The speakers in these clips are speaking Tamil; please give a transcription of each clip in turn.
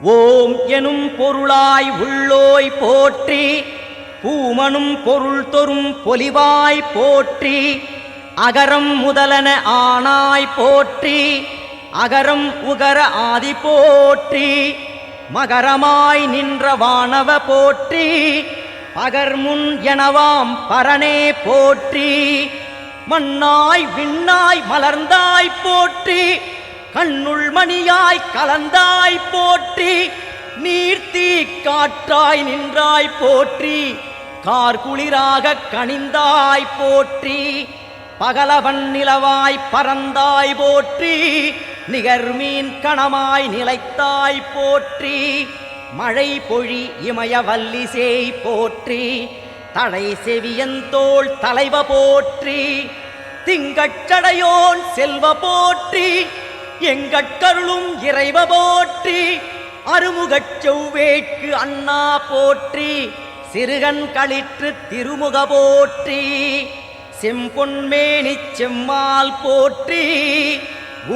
ஓம் எனும் பொருளாய் உள்ளோய் போற்றி, பூமனும் பொருள் தொறும் பொலிவாய் போற்றி, அகரம் முதலன ஆனாய் போற்றி, அகரம் உகர ஆதி போற்றி, மகரமாய் நின்ற வானவ போற்றி, பகர்முன் எனவாம் பரனே போற்றி, மண்ணாய் விண்ணாய் மலர்ந்தாய் போற்றி, கண்ணுள் மணியாய் கலந்தாய் போற்றி, நீர்த்தீ காற்றாய் நின்றாய் போற்றி, கார்குளிராக கனிந்தாய் போற்றி, பகலவன் நிலவாய் பறந்தாய் போற்றி, நிகர்மீன் கணமாய் நிலைத்தாய் போற்றி, மழை பொழி இமய வல்லிசேய் போற்றி, தலை செவியந்தோள் தலைவ போற்றி, திங்கட்சடையோன் செல்வ போற்றி, எங்கட்கருளும் இறைவ போற்றி, அருமுகச் செவ்வேட்கு அண்ணா போற்றி, சிறுகன் களிற்று திருமுக போற்றி, செம்பொன்மேனிச் செம்மால் போற்றி,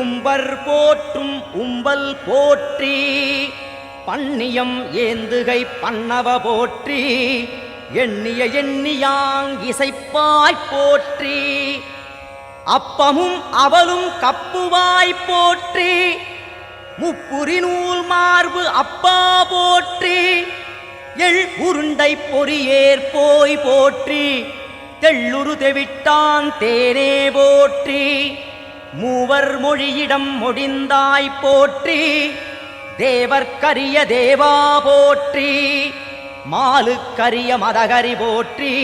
உம்பர் போற்றும் உம்பல் போற்றி, பன்னியம் ஏந்துகை பன்னவ போற்றி, எண்ணிய எண்ணியாங் இசைப்பாய் போற்றி, அப்பமும் அவலும் கப்புவாய் போற்றி, முப்புரி நூல் மார்பு அப்பா போற்றி, எள் உருண்டை பொறியேற் போய் போற்றி, தெள்ளுரு தெவிட்டான் தேனே போற்றி, மூவர் மொழியிடம் மொழிந்தாய் போற்றி, தேவர்க்கரிய தேவா போற்றி, மாலுக்கரிய மதகரி போற்றி,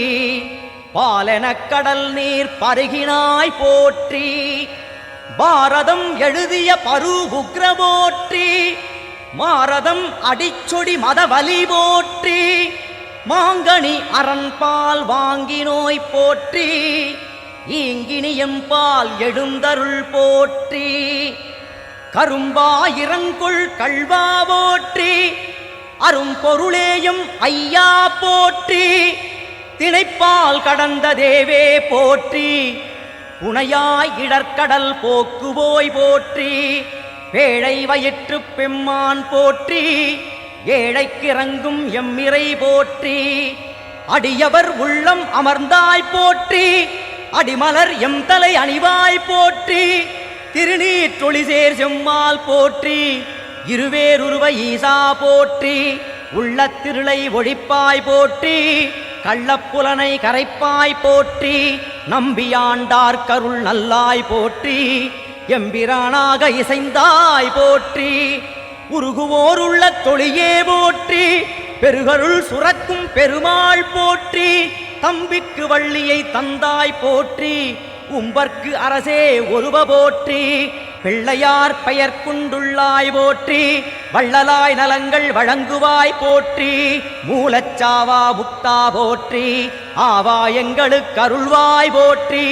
பாலெனக் கடல் நீர் பருகினாய் போற்றி, பாரதம் எழுதிய பருகுக்ர போற்றி, மாரதம் அடிச்சொடி மதவலி போற்றி, மாங்கனி அரண்பால் வாங்கினோய் போற்றி, ஈங்கினியம்பால் எழுந்தருள் போற்றி, கரும்பாயிரங்குள் கள்வா போற்றி, அரும்பொருளேயும் ஐயா போற்றி, திணைப்பால் கடந்த தேவே போற்றி, புனையாய் இடர்கடல் போக்குவோய் போற்றி, பேழை வயிற்று பெம்மான் போற்றி, ஏழைக்கிறங்கும் எம்மிறை போற்றி, அடியவர் உள்ளம் அமர்ந்தாய் போற்றி, அடிமலர் எம் தலை அணிவாய் போற்றி, திருநீற்றொளிசேர் செம்மால் போற்றி, இருவேருருவ ஈசா போற்றி, உள்ளத்திருளை ஒழிப்பாய் போற்றி, கள்ளப்புலனை கரைப்பாய் போற்றி, நம்பியாண்டார் கருள் நல்லாய் போற்றி, எம்பிரானாக இசைந்தாய் போற்றி, உருகுவோர் உள்ள தொழியே போற்றி, பெருகருள் சுரக்கும் பெருமாள் போற்றி, தம்பிக்கு வள்ளியை தந்தாய் போற்றி, உம்பர்க்கு அரசே ஒருவ போற்றி, பிள்ளையார் பெயர் கொண்டுள்ளாய் போற்றி, வள்ளலாய் நலங்கள் வழங்குவாய் போற்றி, மூலச்சாவா முக்தா போற்றி, ஆவா எங்களுக்கு அருள்வாய் போற்றி,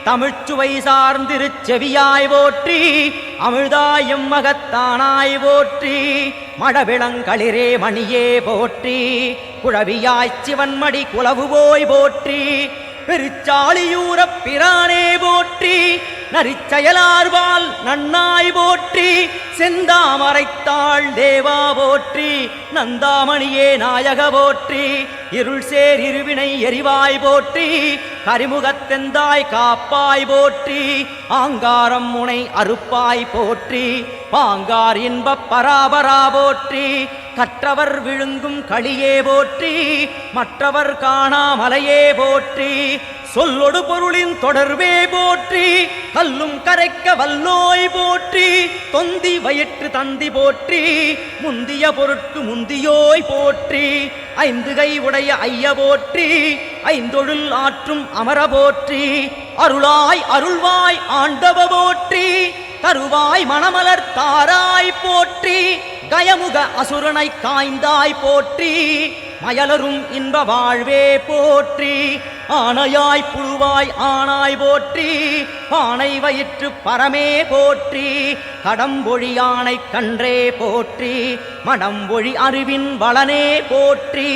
தமிழ்ச்சுவை சார்ந்திருச்செவியாய் போற்றி, அமிழ்தாயம் மகத்தானாய் போற்றி, மழவிளங்களிரே மணியே போற்றி, குழவியாய்ச் சிவன்மடி குலவுவோய் போற்றி, பெருச்சாளியூரப் பிரானே போற்றி, நரிச்செயலார்வால் நன்னாய் போற்றி, செந்தாமரைத்தாள் தேவா போற்றி, நந்தாமணியே நாயக போற்றி, இருள் சேர் இருவினை எரிவாய் போற்றி, கரிமுகத்தெந்தாய் காப்பாய் போற்றி, ஆங்காரம் முனை அறுப்பாய் போற்றி, பாங்கார் இன்பப் பராபரா போற்றி, கற்றவர் விழுங்கும் களியே போற்றி, மற்றவர் காணாமலையே போற்றி, சொல்லொடு பொருளின் தொடர்பே போற்றி, கல்லும் கரைக்க வல்லோய் போற்றி, தொந்தி வயிற்று தந்தி போற்றி, முந்திய பொருட்கு முந்தியோய் போற்றி, ஐந்து கை உடைய ஐய போற்றி, ஐந்தொழில் ஆற்றும் அமர போற்றி, அருளாய் அருள்வாய் ஆண்டவ போற்றி, தருவாய் மணமலர் தாராய் போற்றி, கயமுக அசுரனை காய்ந்தாய் போற்றி, மயலரும் இன்ப வாழ்வே போற்றி, ஆனையாய் புழுவாய் ஆனாய் போற்றி, பானை வயிற்று பரமே போற்றி கடம்பொழி யானை கன்றே போற்றி மடம்பொழி அறிவின் வளனே போற்றி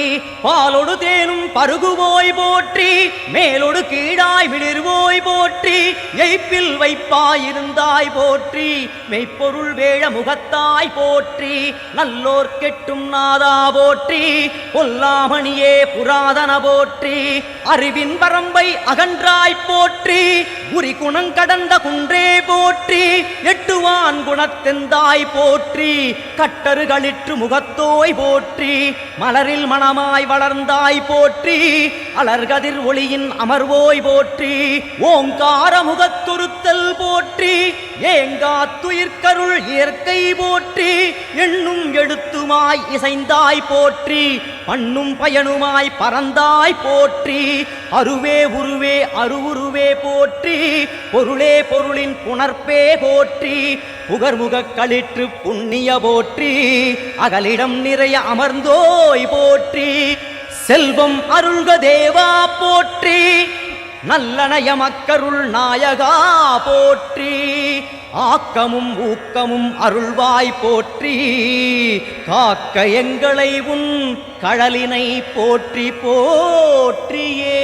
பாலொடு தேனும் பருகுவோய் போற்றி மேலொடு கீழாய் விளிர்வோய் போற்றி எய்ப்பில் வைப்பாயிருந்தாய் போற்றி மெய்ப்பொருள் வேழ முகத்தாய் போற்றி நல்லோர் கெட்டும் நாதா போற்றி பொல்லாமணியே புராதன போற்றி அறிவின் வரம்பை அகன்றாய் போற்றி குறி குணங்கடந்த குன்றே போற்றி எட்டுவான் குணத்தெந்தாய் போற்றி கட்டறுகளிற்று முகத்தோய் போற்றி மலரில் மணமாய் வளர்ந்தாய் போற்றி அலர்கதிர் ஒளியின் அமர்வோய் போற்றி ஓங்கார முகத்தொருத்தல் போற்றி ஏங்காத்துயிர்கருள் இயற்கை போற்றி எண்ணும் எழுத்துமாய் இசைந்தாய் போற்றி பண்ணும் பயனுமாய் பறந்தாய் போற்றி அருவே உருவே அருவுருவே போற்றி பொருளே பொருளின் புணர்ப்பே போற்றி புகர்முகக் களிற்று புண்ணிய போற்றி அகலிடம் நிறைய அமர்ந்தோய் போற்றி செல்வம் அருள்க தேவா போற்றி நல்லனய மக்கருள் நாயகா போற்றி ஆக்கமும் ஊக்கமும் அருள்வாய் போற்றி காக்க எங்களை உன் கழலினை போற்றி போற்றியே.